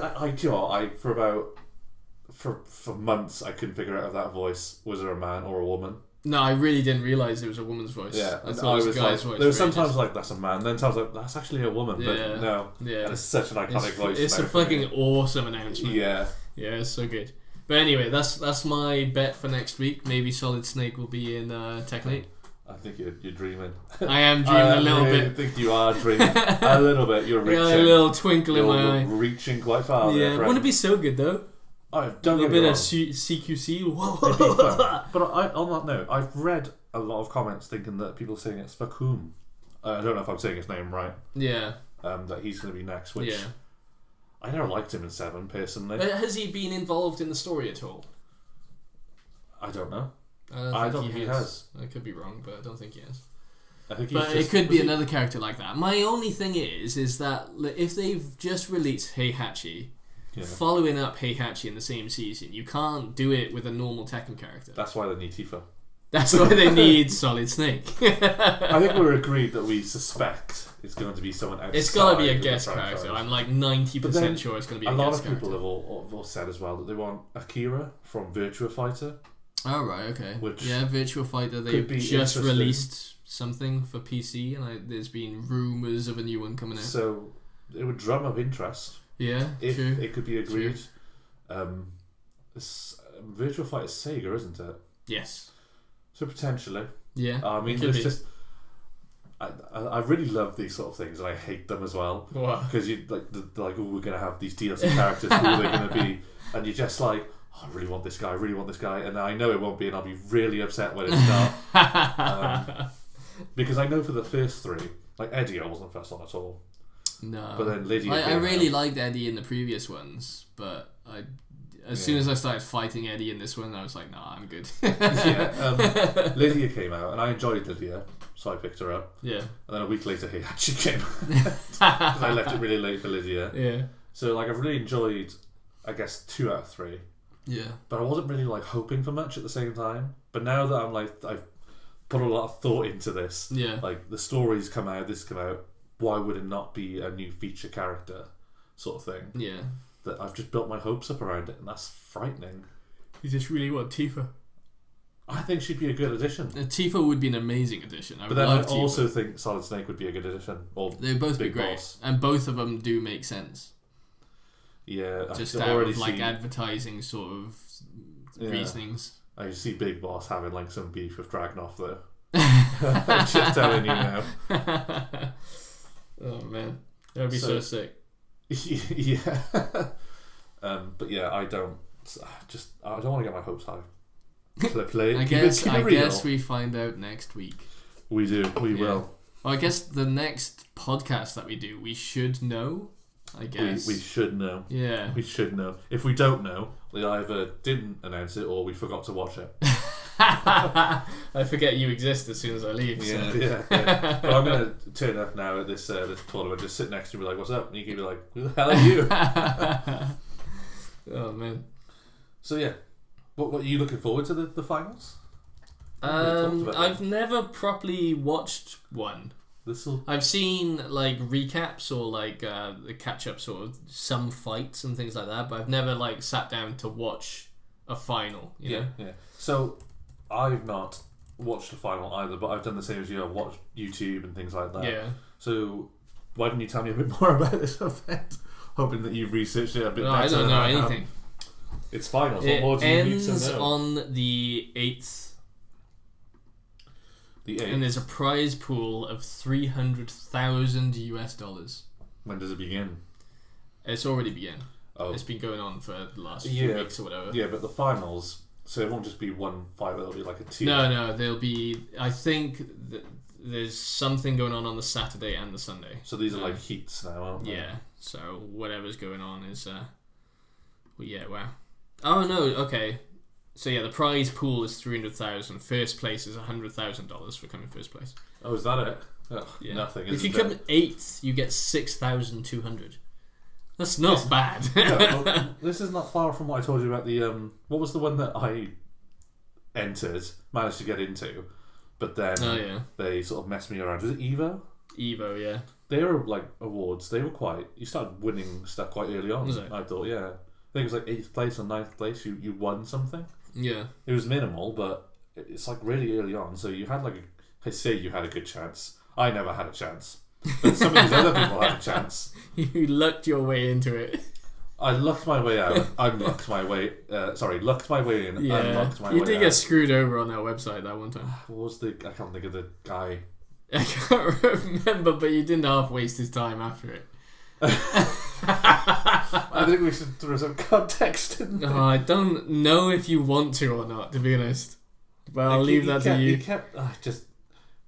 for months I couldn't figure out if that voice was a man or a woman. No, I really didn't realise it was a woman's voice. Yeah, I thought it was a guy's voice. There was sometimes like that's a man, then times like that's actually a woman. Yeah. But no, yeah, and it's such an iconic voice. It's a fucking awesome announcement. Yeah, it's so good. But anyway, that's my bet for next week. Maybe Solid Snake will be in Tekken 8. I think you're dreaming. I am dreaming a little bit. I think you are dreaming a little bit. You're reaching. Yeah, a little twinkle in my eye. Reaching quite far. Yeah, there, wouldn't it be so good though? Don't get me bit wrong. of CQC. But on that note, I've read a lot of comments thinking that people are saying it's Vacuum. I don't know if I'm saying his name right. Yeah. That he's going to be next, which I never liked him in 7 personally. Has he been involved in the story at all? I don't know. I don't think he has. I could be wrong, but I don't think he has. I think but it could be another character like that. My only thing is that if they've just released Heihachi, following up Heihachi in the same season, you can't do it with a normal Tekken character. That's why they need Tifa. That's why they need Solid Snake. I think we're agreed that we suspect it's going to be someone outside. It's got to be a guest character. I'm like 90% sure it's going to be a guest character. A lot of people have all said as well that they want Akira from Virtua Fighter. Oh, right, okay. Virtua Fighter, they've just released something for PC, and there's been rumours of a new one coming out. So it would drum up interest. Yeah, if true. It could be agreed. Virtua Fighter Sega, isn't it? Yes. So potentially. Yeah. I mean, there's just. I really love these sort of things, and I hate them as well. Because you like we're gonna have these DLC characters. Who are they gonna be? And you're just like, I really want this guy. I really want this guy, and I know it won't be, and I'll be really upset when it's not. Because I know for the first 3, like Eddie, I wasn't first on at all. No. But then Lydia. I really liked Eddie in the previous ones, but as soon as I started fighting Eddie in this one, I was like, nah, I'm good. Lydia came out, and I enjoyed Lydia, so I picked her up. Yeah. And then a week later, Heihachi came. Because I left it really late for Lydia. Yeah. So like I've really enjoyed, I guess, 2 out of 3. Yeah. But I wasn't really like hoping for much at the same time. But now that I'm like, I've put a lot of thought into this. Yeah. Like the stories come out, this come out. Why would it not be a new feature character, sort of thing? Yeah. That I've just built my hopes up around it, and that's frightening. You just really want Tifa. I think she'd be a good addition. Tifa would be an amazing addition. But then I also think Solid Snake would be a good addition. Or they'd both be great, Boss. and both of them do make sense. Yeah, just out of like advertising sort of reasonings. I see Big Boss having like some beef with Dragunov though. Just telling you now. Oh man, that would be so sick. Yeah. But yeah, I don't want to get my hopes high. I guess we find out next week. We do. We will. Well, I guess the next podcast that we do, we should know. I guess we should know. Yeah, we should know. If we don't know, we either didn't announce it or we forgot to watch it. I forget you exist as soon as I leave. So. Yeah. But I'm gonna turn up now at this tournament, just sit next to you and be like, "What's up?" And you can be like, "Who the hell are you?" Oh man. So yeah, what are you looking forward to the finals? I've never properly watched one. I've seen like recaps or like the catch up sort of some fights and things like that, but I've never like sat down to watch a final. You know? Yeah. So I've not watched the final either, but I've done the same as you. I've watched YouTube and things like that. Yeah. So why don't you tell me a bit more about this event? Hoping that you've researched it a bit better. I don't know anything. It's finals. It what more do you need ends to know? on the 8th. The 8th. And there's a prize pool of $300,000. When does it begin? It's already begun. Oh. It's been going on for the last few weeks or whatever. Yeah, but the finals, so it won't just be one fight, it'll be like a tier. No, there'll be, I think there's something going on the Saturday and the Sunday. So these are like heats now, aren't they? Yeah, so whatever's going on is, well, yeah, wow. Oh no, okay. So yeah, the prize pool is $300,000. First place is $100,000 for coming first place. Oh, is that it? Oh, yeah. Nothing. If you come 8th, you get $6,200. That's not bad. Well, this is not far from what I told you about the what was the one that I managed to get into, but then they sort of messed me around. Was it Evo? Evo, yeah. They were like awards. They were you started winning stuff quite early on. Was it? I thought, yeah. I think it was like 8th place or 9th place. You won something. Yeah. It was minimal, but it's like really early on. So you had like I say you had a good chance. I never had a chance. But some of these other people had a chance. You lucked your way into it. I lucked my way out. Lucked my way in. Unlucked my way out. You did get screwed over on that website that one time. What was I can't think of the guy. I can't remember, but you didn't half waste his time after it. I think we should throw some context in there. I don't know if you want to or not, to be honest. But I'll leave that to you.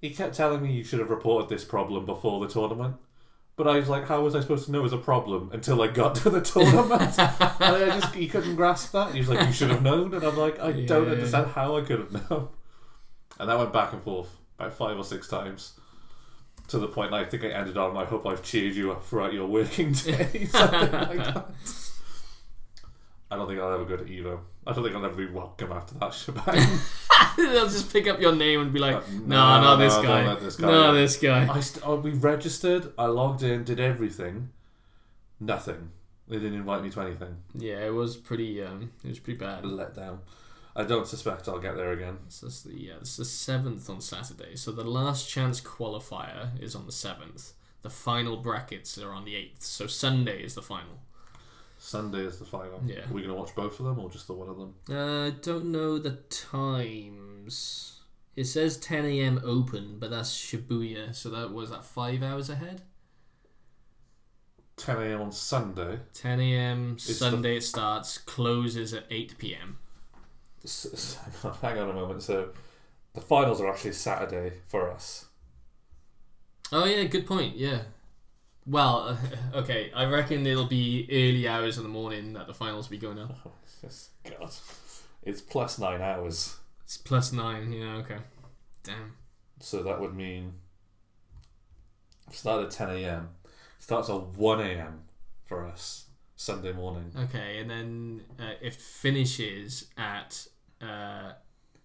He kept telling me you should have reported this problem before the tournament. But I was like, how was I supposed to know it was a problem until I got to the tournament? And he couldn't grasp that. He was like, you should have known. And I'm like, I don't understand how I could have known. And that went back and forth about 5 or 6 times. To the point I think I ended on, I hope I've cheered you up throughout your working day. Something like that. I don't think I'll ever go to Evo. I don't think I'll ever be welcome after that shebang. They'll just pick up your name and be like, no, not this guy. Don't let this guy. No, this guy. We registered, I logged in, did everything. Nothing. They didn't invite me to anything. Yeah, it was pretty bad. Let down. I don't suspect I'll get there again. It's the 7th on Saturday. So the last chance qualifier is on the 7th. The final brackets are on the 8th. So Sunday is the final. Sunday is the final. Yeah. Are we going to watch both of them or just the one of them? I don't know the times. It says 10 a.m. open, but that's Shibuya. So that was 5 hours ahead? 10 a.m. on Sunday. 10 a.m. Sunday it starts. Closes at 8 p.m. Hang on a moment. So the finals are actually Saturday for us. Oh yeah, good point. Yeah. Well, okay. I reckon it'll be early hours in the morning that the finals will be going on. Oh, God, it's plus 9 hours. It's plus 9. Yeah. Okay. Damn. So that would mean start at 10 a.m. Starts at 1 a.m. for us. Sunday morning. Okay, and then it finishes at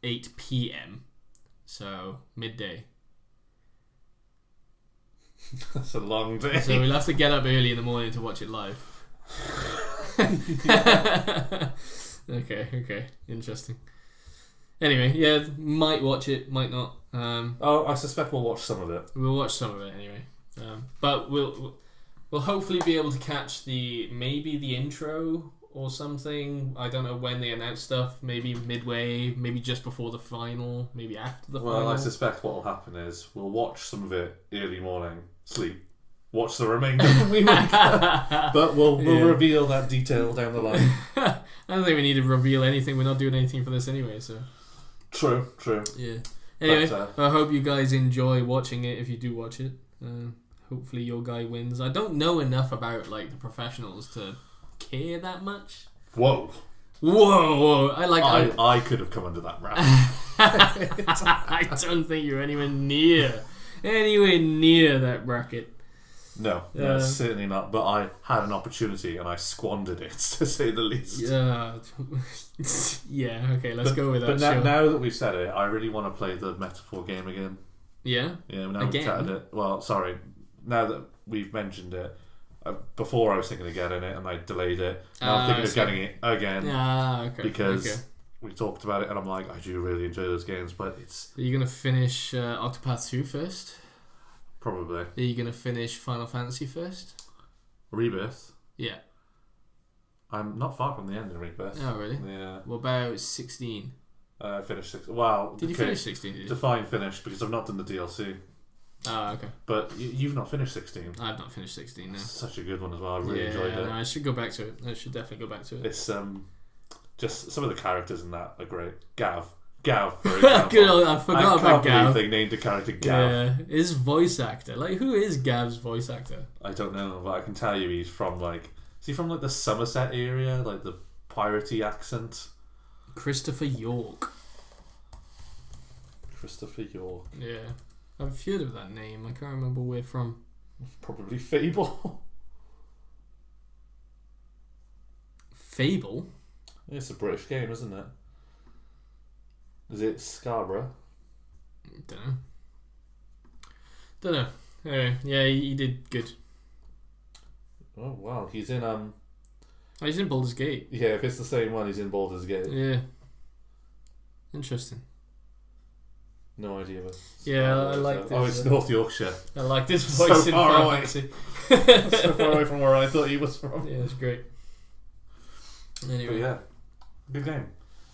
8 p.m. So midday. That's a long day. So we'll have to get up early in the morning to watch it live. Okay, interesting. Anyway, yeah, might watch it, might not. I suspect we'll watch some of it. We'll watch some of it anyway. But we'll hopefully be able to catch maybe the intro or something. I don't know when they announce stuff. Maybe midway, maybe just before the final, maybe after the final. Well, I suspect what will happen is we'll watch some of it early morning, sleep, watch the remainder of the week. But we'll reveal that detail down the line. I don't think we need to reveal anything. We're not doing anything for this anyway, so. True. Yeah. Anyway, I hope you guys enjoy watching it if you do watch it. Hopefully your guy wins. I don't know enough about the professionals to care that much. Whoa. I could have come under that wrap. I don't think you're anywhere near that bracket. No, certainly not. But I had an opportunity and I squandered it, to say the least. Yeah. Okay, let's go with that. But now that we've said it, I really want to play the metaphor game again. Yeah. Yeah. Now we've chatted it. Well, sorry. Now that we've mentioned it, before I was thinking of getting it and I delayed it. Now I'm thinking of getting it again. Okay. Because we talked about it and I'm like, I do really enjoy those games, but it's. Are you gonna finish Octopath 2 first? Probably. Are you going to finish Final Fantasy first? Rebirth? Yeah. I'm not far from the end of Rebirth. Oh, really? Yeah. What about 16? I finished 16. Well, did you finish 16? Did you? Define finish, because I've not done the DLC. Oh, okay. But you've not finished 16. I've not finished 16, no. It's such a good one as well. I really enjoyed it. No, I should go back to it. I should definitely go back to it. It's just some of the characters in that are great. Gav, for example. Good, I forgot about Gav. They named a character Gav. Yeah, his voice actor. Who is Gav's voice actor? I don't know, but I can tell you he's from is he from the Somerset area, the piratey accent? Christopher York. Yeah. I've heard of that name. I can't remember where from. Probably Fable. Fable? It's a British game, isn't it? Is it Scarborough? Don't know. Anyway, yeah, he did good. Oh wow, he's in he's in Baldur's Gate. Yeah, if it's the same one, he's in Baldur's Gate. Yeah. Interesting. No idea. Yeah, I like this. Oh, it's North Yorkshire. I like this voice in Final Fantasy. So far away from where I thought he was from. Yeah, it's great. Anyway. But yeah, good game.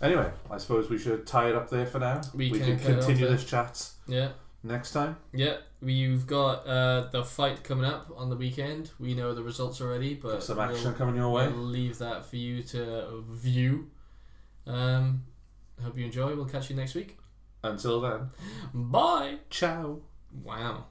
Anyway, I suppose we should tie it up there for now. We can continue this chat. Yeah. Next time. Yeah, we've got the fight coming up on the weekend. We know the results already, but got some action coming your way. We'll leave that for you to view. Hope you enjoy. We'll catch you next week. Until then. Bye. Ciao. Wow.